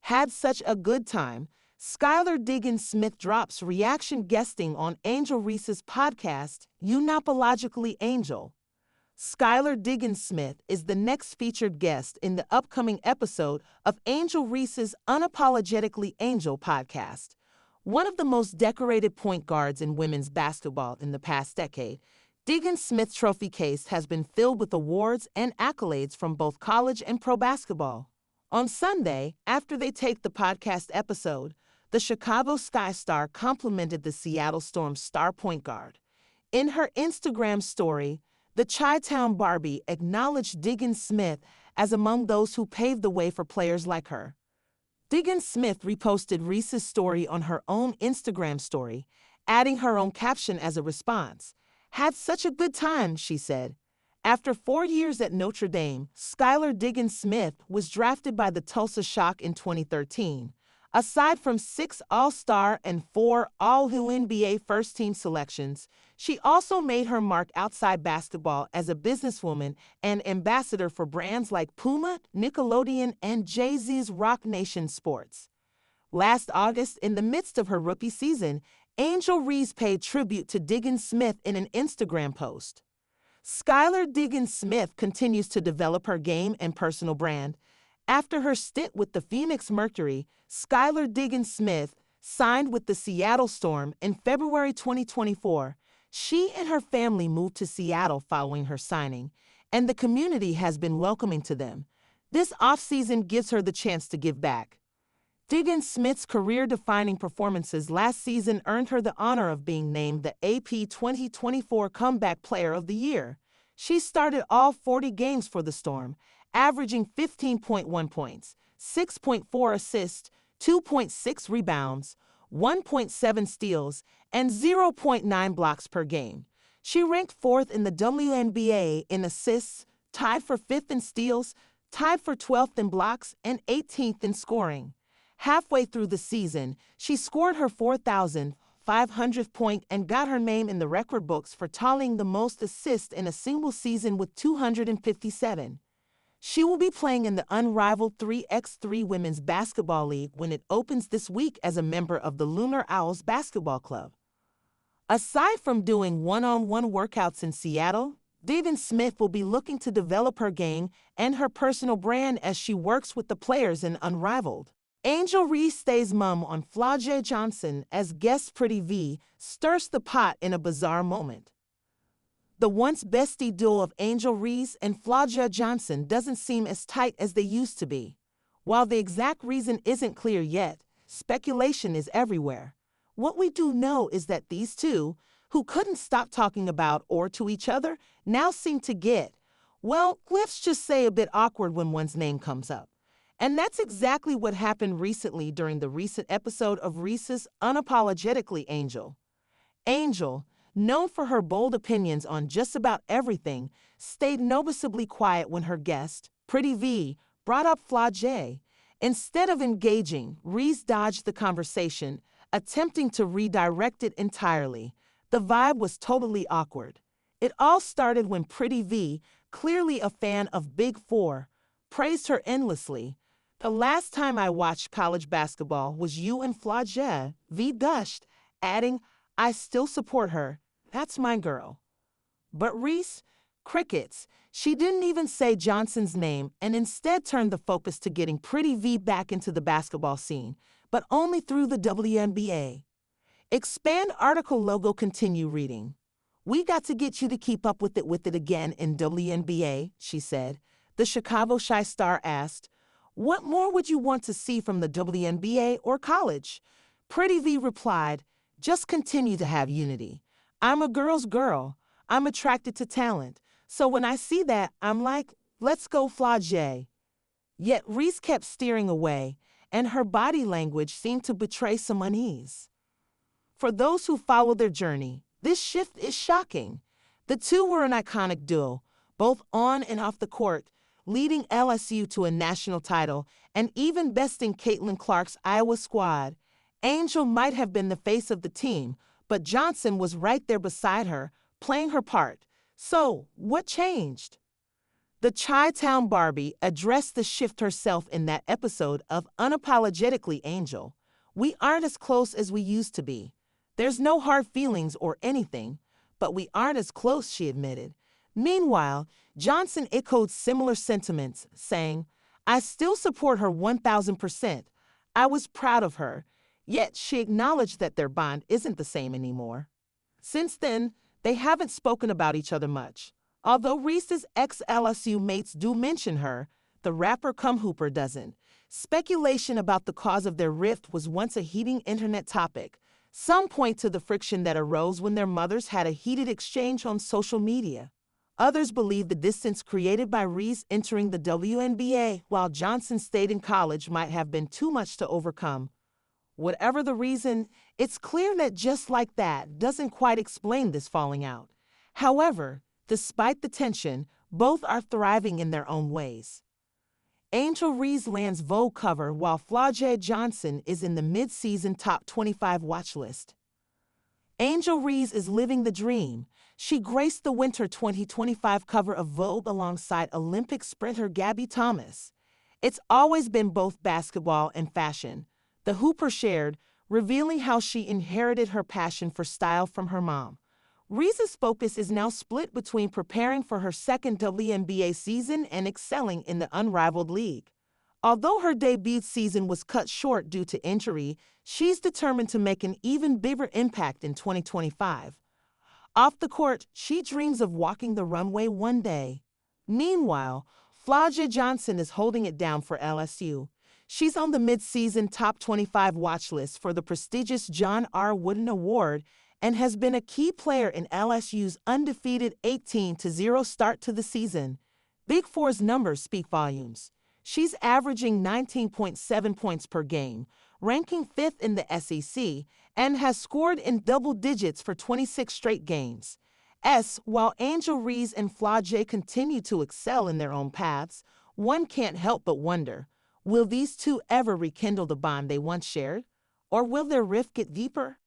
Had such a good time. Skylar Diggins-Smith drops reaction guesting on Angel Reese's podcast, Unapologically Angel. Skylar Diggins-Smith is the next featured guest in the upcoming episode of Angel Reese's Unapologetically Angel podcast. One of the most decorated point guards in women's basketball in the past decade, Diggins-Smith trophy case has been filled with awards and accolades from both college and pro basketball. On Sunday, after they taped the podcast episode, the Chicago Sky star complimented the Seattle Storm's star point guard. In her Instagram story, the Chi-Town Barbie acknowledged Diggins-Smith as among those who paved the way for players like her. Diggins-Smith reposted Reese's story on her own Instagram story, adding her own caption as a response. Had such a good time, she said. After 4 years at Notre Dame, Skylar Diggins-Smith was drafted by the Tulsa Shock in 2013. Aside from 6 All-Star and 4 All-NBA first-team selections, she also made her mark outside basketball as a businesswoman and ambassador for brands like Puma, Nickelodeon, and Jay-Z's Roc Nation Sports. Last August, in the midst of her rookie season, Angel Reese paid tribute to Diggins-Smith in an Instagram post. Skylar Diggins-Smith continues to develop her game and personal brand. After her stint with the Phoenix Mercury, Skylar Diggins-Smith signed with the Seattle Storm in February 2024. She and her family moved to Seattle following her signing, and the community has been welcoming to them. This offseason gives her the chance to give back. Diggins-Smith's career-defining performances last season earned her the honor of being named the AP 2024 Comeback Player of the Year. She started all 40 games for the Storm, averaging 15.1 points, 6.4 assists, 2.6 rebounds, 1.7 steals, and 0.9 blocks per game. She ranked 4th in the WNBA in assists, tied for 5th in steals, tied for 12th in blocks, and 18th in scoring. Halfway through the season, she scored her 4,500th point and got her name in the record books for tallying the most assists in a single season with 257. She will be playing in the unrivaled 3x3 Women's Basketball League when it opens this week as a member of the Lunar Owls Basketball Club. Aside from doing one-on-one workouts in Seattle, Diggins-Smith will be looking to develop her game and her personal brand as she works with the players in Unrivaled. Angel Reese stays mum on Flau'jae Johnson as guest Pretty V stirs the pot in a bizarre moment. The once bestie duo of Angel Reese and Flau'jae Johnson doesn't seem as tight as they used to be. While the exact reason isn't clear yet, speculation is everywhere. What we do know is that these two, who couldn't stop talking about or to each other, now seem to get, well, let's just say a bit awkward when one's name comes up. And that's exactly what happened recently during the recent episode of Reese's Unapologetically Angel. Angel, known for her bold opinions on just about everything, stayed noticeably quiet when her guest, Pretty V, brought up Flau'jae. Instead of engaging, Reese dodged the conversation, attempting to redirect it entirely. The vibe was totally awkward. It all started when Pretty V, clearly a fan of Big Four, praised her endlessly. The last time I watched college basketball was you and Flau'jae, V gushed, adding, I still support her. That's my girl. But Reese, crickets. She didn't even say Johnson's name and instead turned the focus to getting Pretty V back into the basketball scene, but only through the WNBA. Expand article logo continue reading. We got to get you to keep up with it again in WNBA, she said. The Chicago Shy star asked, what more would you want to see from the WNBA or college? Pretty V replied, just continue to have unity. I'm a girl's girl. I'm attracted to talent. So when I see that, I'm like, let's go Flau'jae. Yet Reese kept steering away, and her body language seemed to betray some unease. For those who follow their journey, this shift is shocking. The two were an iconic duo, both on and off the court, leading LSU to a national title and even besting Caitlin Clark's Iowa squad. Angel might have been the face of the team, but Johnson was right there beside her, playing her part. So, what changed? The Chi-Town Barbie addressed the shift herself in that episode of Unapologetically Angel. We aren't as close as we used to be. There's no hard feelings or anything, but we aren't as close, she admitted. Meanwhile, Johnson echoed similar sentiments, saying, I still support her 1,000%. I was proud of her, yet she acknowledged that their bond isn't the same anymore. Since then, they haven't spoken about each other much. Although Reese's ex-LSU mates do mention her, the rapper cum hooper doesn't. Speculation about the cause of their rift was once a heating internet topic. Some point to the friction that arose when their mothers had a heated exchange on social media. Others believe the distance created by Reese entering the WNBA while Johnson stayed in college might have been too much to overcome. Whatever the reason, it's clear that just like that doesn't quite explain this falling out. However, despite the tension, both are thriving in their own ways. Angel Reese lands Vogue cover while Flau'jae Johnson is in the mid-season top 25 watch list. Angel Reese is living the dream. She graced the winter 2025 cover of Vogue alongside Olympic sprinter Gabby Thomas. It's always been both basketball and fashion, the hooper shared, revealing how she inherited her passion for style from her mom. Reese's focus is now split between preparing for her second WNBA season and excelling in the unrivaled league. Although her debut season was cut short due to injury, she's determined to make an even bigger impact in 2025. Off the court, she dreams of walking the runway one day. Meanwhile, Flau'jae Johnson is holding it down for LSU. She's on the mid-season top 25 watch list for the prestigious John R. Wooden Award and has been a key player in LSU's undefeated 18-0 start to the season. Big Four's numbers speak volumes. She's averaging 19.7 points per game, ranking 5th in the SEC, and has scored in double digits for 26 straight games. While Angel Reese and Flau'jae continue to excel in their own paths, one can't help but wonder, will these two ever rekindle the bond they once shared? Or will their rift get deeper?